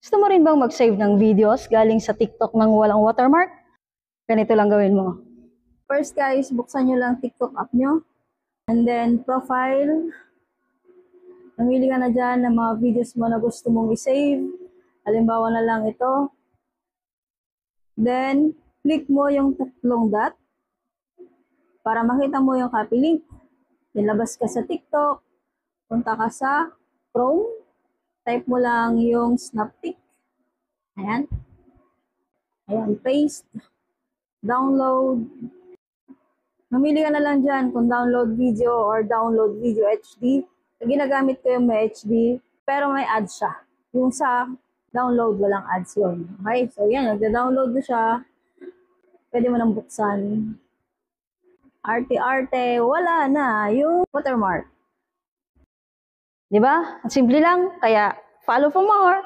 Gusto mo rin bang mag-save ng videos galing sa TikTok ng walang watermark? Ganito lang gawin mo. First guys, buksan nyo lang TikTok app nyo. And then profile. Namili ka na dyan ng mga videos mo na gusto mong i-save. Halimbawa na lang ito. Then, click mo yung tatlong dot para makita mo yung copy link. Nilabas ka sa TikTok. Punta ka sa Chrome. Type mo lang yung Snaptik. Ayan. Ayan, paste. Download. Mamili ka na lang dyan kung download video or download video HD. Ginagamit ko yung may HD, pero may ads siya. Yung sa download, walang ads yun. Okay, so yan, nagda-download na siya. Pwede mo nang buksan. Arte-arte, wala na yung watermark. Di ba? Simple lang, kaya follow for more.